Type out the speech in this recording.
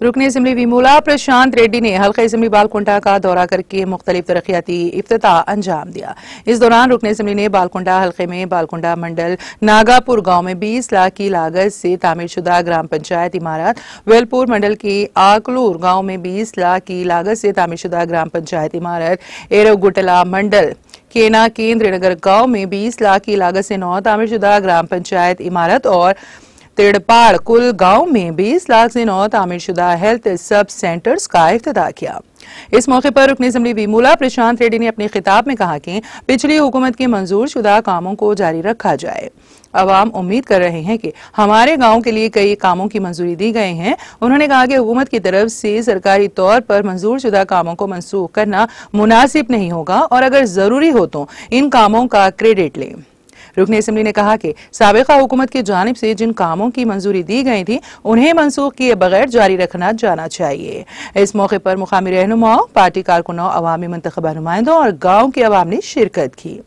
रुकन असम्बली वीमूला प्रशांत रेड्डी ने हल्का असम्बली बालकुंटा का दौरा करके मुख्तलिफ तरक्याती इफ्तिताह अंजाम दिया। इस दौरान रुकन असम्बली ने बालकुंटा हल्के में बालकुंटा मंडल नागापुर गांव में 20 लाख की लागत से तामीरशुदा ग्राम पंचायत इमारत, वेलपुर मंडल की आकलूर गांव में 20 लाख की लागत से तामीरशुदा ग्राम पंचायत इमारत, एरोगुटला मंडल केना केंद्रनगर गांव में 20 लाख की लागत से 9 तामीरशुदा ग्राम पंचायत इमारत और तिड़पाड़ कुल गांव में 20 लाख से 9 तामीरशुदा हेल्थ सब सेंटर्स का इफ्तिताह किया। इस मौके पर रुकन असम्बली वीमूला प्रशांत रेड्डी ने अपने खिताब में कहा कि पिछली हुकूमत के मंजूर शुदा कामों को जारी रखा जाए। अवाम उम्मीद कर रहे हैं कि हमारे गांव के लिए कई कामों की मंजूरी दी गई हैं। उन्होंने कहा कि हुकूमत की तरफ से सरकारी तौर पर मंजूर शुदा कामों को मनसूख करना मुनासिब नहीं होगा और अगर जरूरी हो तो इन कामों का क्रेडिट लें। रुकन असम्बली ने कहा कि साबिका हुकूमत की जानिब से जिन कामों की मंजूरी दी गई थी उन्हें मनसूख किए बगैर जारी रखना जाना चाहिए। इस मौके पर मुकामी रहनुमाओं, पार्टी कारकुनों, अवामी मुंतखबा नुमाइंदों और गाँव के अवाम ने शिरकत की।